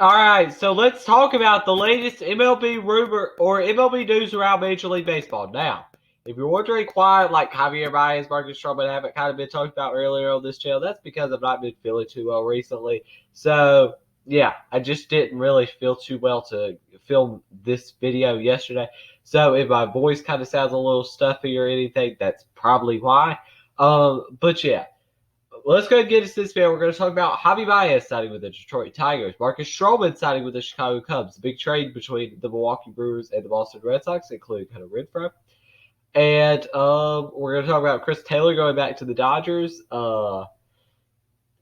All right, so let's talk about the latest MLB rumor or MLB news around Major League Baseball. Now, if you're wondering why, like Javier Baez, Marcus Stroman haven't kind of been talked about earlier on this channel, that's because I've not been feeling too well recently. So, yeah, I just didn't really feel too well to film this video yesterday. So, if my voice kind of sounds a little stuffy or anything, that's probably why. But yeah. Let's go ahead and get into this video. We're going to talk about Javy Baez signing with the Detroit Tigers, Marcus Stroman signing with the Chicago Cubs, the big trade between the Milwaukee Brewers and the Boston Red Sox, including Hunter Renfroe. And we're going to talk about Chris Taylor going back to the Dodgers and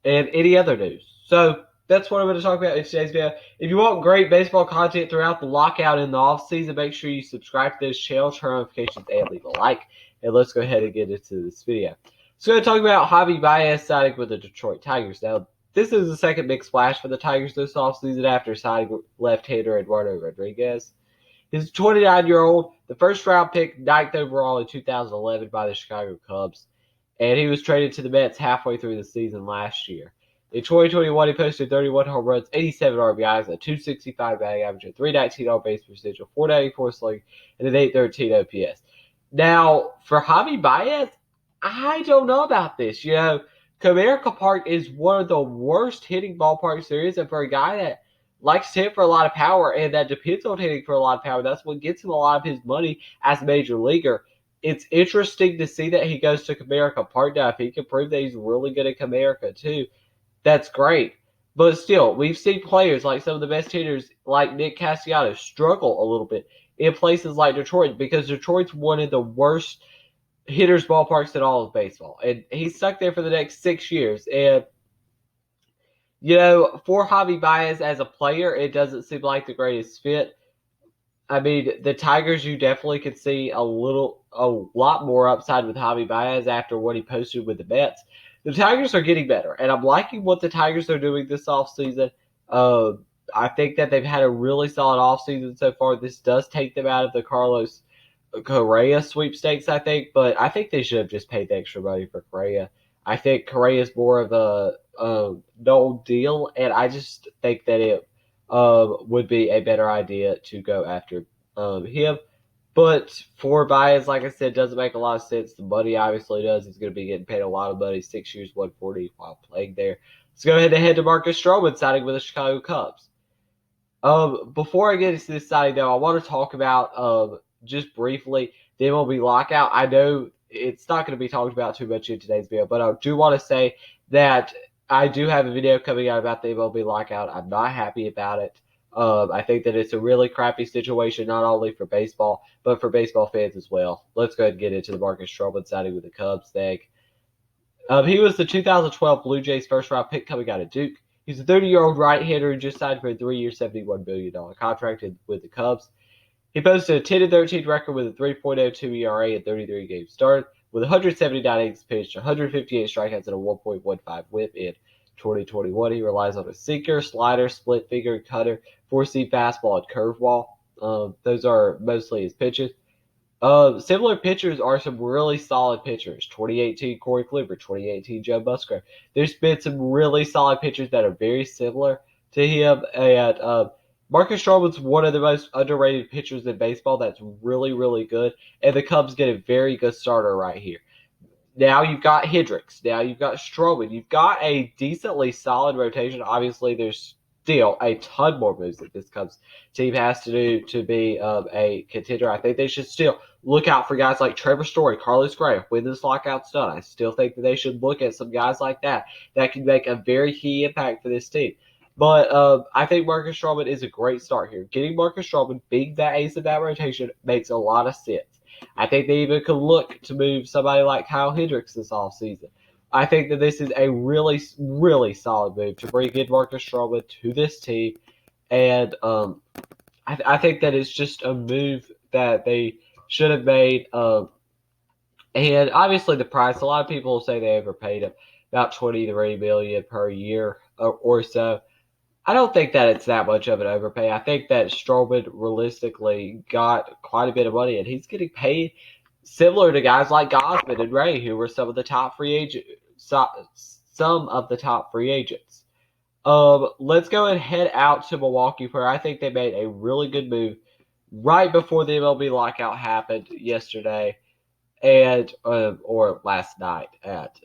any other news. So that's what I'm going to talk about in today's video. If you want great baseball content throughout the lockout and the offseason, make sure you subscribe to this channel, turn on notifications, and leave a like. And let's go ahead and get into this video. So we're going to talk about Javy Baez signing with the Detroit Tigers. Now, this is the second big splash for the Tigers this offseason after signing left-hander Eduardo Rodriguez. He's a 29-year-old, the first-round pick, 9th overall in 2011 by the Chicago Cubs, and he was traded to the Mets halfway through the season last year. In 2021, he posted 31 home runs, 87 RBIs, a 265 batting average, a 319 on-base percentage, a 494 slugging, and an 813 OPS. Now, for Javy Baez, I don't know about this. You know, Comerica Park is one of the worst hitting ballparks there is, and for a guy that likes to hit for a lot of power and that depends on hitting for a lot of power, that's what gets him a lot of his money as a major leaguer. It's interesting to see that he goes to Comerica Park now. If he can prove that he's really good at Comerica too, that's great. But still, we've seen players like some of the best hitters like Nick Castellanos struggle a little bit in places like Detroit because Detroit's one of the worst hitters ballparks in all of baseball, and he's stuck there for the next 6 years. And you know, for Javy Baez as a player, it doesn't seem like the greatest fit. I mean, the Tigers, you definitely could see a lot more upside with Javy Baez after what he posted with the Mets. The Tigers are getting better, and I'm liking what the Tigers are doing this offseason. I think that they've had a really solid offseason so far. This does take them out of the Carlos Correa sweepstakes, I think, but I think they should have just paid the extra money for Correa. I think Correa is more of a no deal, and I just think that it would be a better idea to go after him. But for Baez, like I said, doesn't make a lot of sense. The money obviously does. He's going to be getting paid a lot of money, 6 years, 140 while playing there. Let's go ahead and head to Marcus Stroman signing with the Chicago Cubs. Before I get into this signing, though, I want to talk about just briefly the MLB lockout. I know it's not going to be talked about too much in today's video, but I do want to say that I do have a video coming out about the MLB lockout. I'm not happy about it. I think that it's a really crappy situation, not only for baseball, but for baseball fans as well. Let's go ahead and get into the Marcus Stroman signing with the Cubs thing. He was the 2012 Blue Jays first-round pick coming out of Duke. He's a 30-year-old right-hander who just signed for a 3-year, $71 million contract with the Cubs. He posted a 10-13 record with a 3.02 ERA in 33 games started, with 179 innings pitched, 158 strikeouts, and a 1.15 WHIP in 2021. He relies on a sinker, slider, split finger, cutter, four-seam fastball, and curveball. Those are mostly his pitches. Similar pitchers are some really solid pitchers. 2018 Corey Kluber, 2018 Joe Musgrove. There's been some really solid pitchers that are very similar to him, and Marcus Stroman's one of the most underrated pitchers in baseball that's really, really good, and the Cubs get a very good starter right here. Now you've got Hendricks. Now you've got Stroman. You've got a decently solid rotation. Obviously, there's still a ton more moves that this Cubs team has to do to be a contender. I think they should still look out for guys like Trevor Story, Carlos Gray, when this lockout's done. I still think that they should look at some guys like that can make a very key impact for this team. But I think Marcus Stroman is a great start here. Getting Marcus Stroman, being that ace of that rotation, makes a lot of sense. I think they even could look to move somebody like Kyle Hendricks this offseason. I think that this is a really, really solid move to bring in Marcus Stroman to this team. And I think that it's just a move that they should have made. And obviously the price, a lot of people say they overpaid him, about $23 million per year or so. I don't think that it's that much of an overpay. I think that Stroman realistically got quite a bit of money, and he's getting paid similar to guys like Gausman and Ray, who were some of the top free agents. Let's go and head out to Milwaukee, where I think they made a really good move right before the MLB lockout happened yesterday and or last night at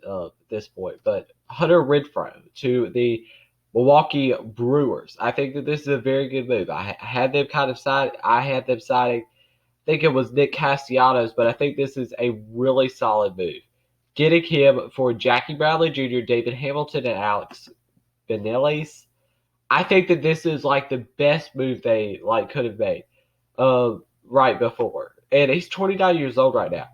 this point. But Hunter Renfroe to the Milwaukee Brewers. I think that this is a very good move. I had them kind of side. I had them siding. I think it was Nick Castellanos, but I think this is a really solid move. Getting him for Jackie Bradley Jr., David Hamilton, and Alex Benelis. I think that this is like the best move they like could have made right before. And he's 29 years old right now.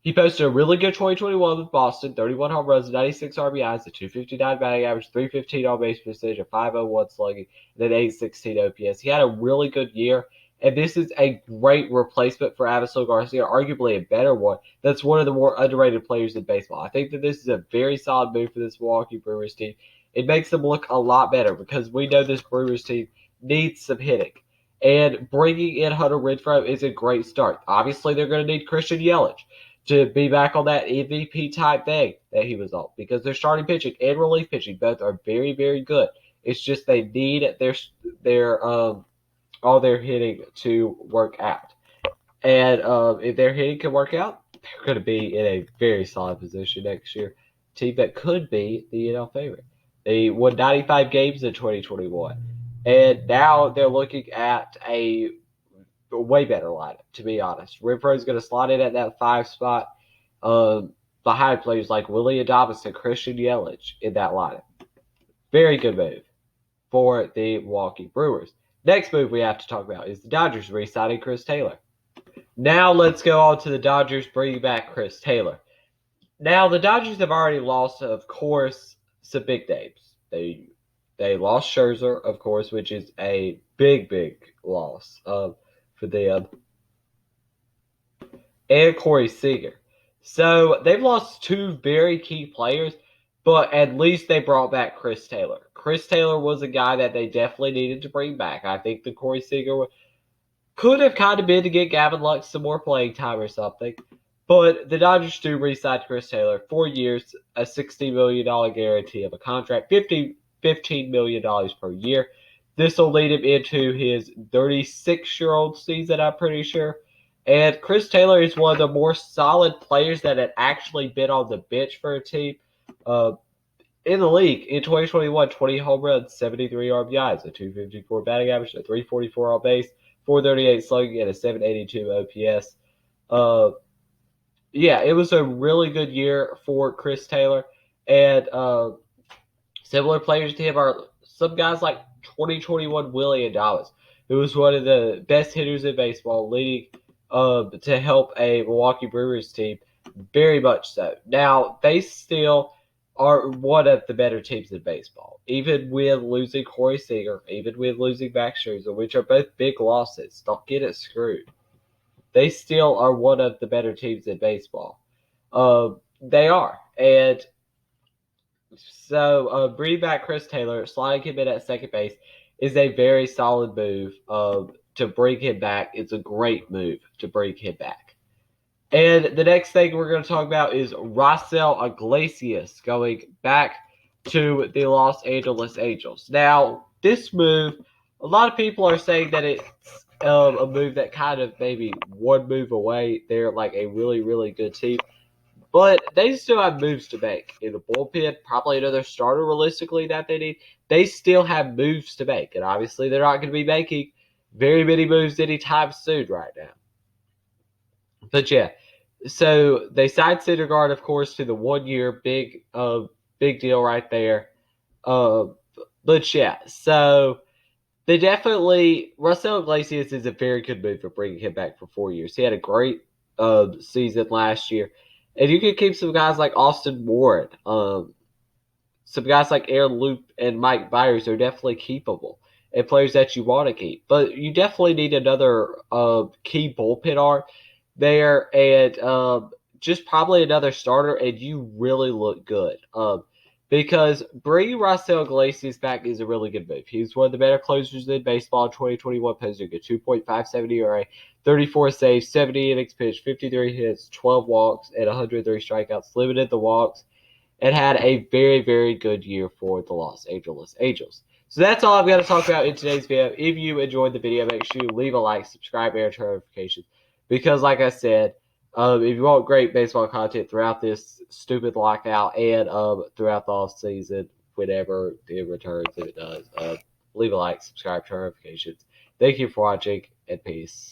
He posted a really good 2021 with Boston, 31 home runs, 96 RBIs, a 259 batting average, 315 on base percentage, a 501 slugging, and an 816 OPS. He had a really good year, and this is a great replacement for Avisel Garcia, arguably a better one. That's one of the more underrated players in baseball. I think that this is a very solid move for this Milwaukee Brewers team. It makes them look a lot better because we know this Brewers team needs some hitting. And bringing in Hunter Renfroe is a great start. Obviously, they're going to need Christian Yelich to be back on that MVP type thing that he was on because their starting pitching and relief pitching both are very, very good. It's just they need their all their hitting to work out. And if their hitting can work out, they're going to be in a very solid position next year. Team that could be the NL favorite. They won 95 games in 2021, and now they're looking at a way better lineup, to be honest. Renfroe's going to slot in at that 5 spot behind players like Willie Adames and Christian Yelich in that lineup. Very good move for the Milwaukee Brewers. Next move we have to talk about is the Dodgers re-signing Chris Taylor. Now let's go on to the Dodgers bringing back Chris Taylor. Now the Dodgers have already lost, of course, some big names. They lost Scherzer, of course, which is a big, big loss for them, and Corey Seager. So they've lost 2 very key players, but at least they brought back Chris Taylor. Chris Taylor was a guy that they definitely needed to bring back. I think the Corey Seager could have kind of been to get Gavin Lux some more playing time or something. But the Dodgers do re-sign Chris Taylor, 4 years, a $60 million guarantee of a contract, $15 million per year. This will lead him into his 36-year-old season, I'm pretty sure. And Chris Taylor is one of the more solid players that had actually been on the bench for a team in the league. In 2021, 20 home runs, 73 RBIs, a 254 batting average, a 344 on base, 438 slugging, and a 782 OPS. Yeah, it was a really good year for Chris Taylor. And similar players to him are some guys like 2021 Willie Adames, who was one of the best hitters in baseball, leading to help a Milwaukee Brewers team very much so. Now, they still are one of the better teams in baseball, even with losing Corey Seager, even with losing Max Scherzer, which are both big losses. Don't get it screwed. They still are one of the better teams in baseball. They are. And so bringing back Chris Taylor, sliding him in at second base, is a very solid move to bring him back. It's a great move to bring him back. And the next thing we're going to talk about is Rossell Iglesias going back to the Los Angeles Angels. Now, this move, a lot of people are saying that it's a move that kind of maybe one move away. They're like a really, really good team. But they still have moves to make. In the bullpen, probably another starter realistically that they need. They still have moves to make. And obviously they're not going to be making very many moves anytime soon right now. But yeah, so they signed Syndergaard, of course, to the 1 year big deal right there. But yeah, so they definitely Rossell Iglesias is a very good move for bringing him back for 4 years. He had a great season last year, and you can keep some guys like Austin Warren, some guys like Aaron Loop and Mike Byers are definitely keepable and players that you want to keep. But you definitely need another key bullpen arm there, and just probably another starter, and you really look good. Because bringing Rossell Iglesias back is a really good move. He's one of the better closers in baseball in 2021, posting a 2.57 ERA, 34 saves, 70 innings pitched, 53 hits, 12 walks, and 103 strikeouts, limited the walks, and had a very, very good year for the Los Angeles Angels. So that's all I've got to talk about in today's video. If you enjoyed the video, make sure you leave a like, subscribe, and turn notifications. Because, like I said, if you want great baseball content throughout this stupid lockout and throughout the off season, whenever it returns, if it does, leave a like, subscribe, turn notifications. Thank you for watching, and peace.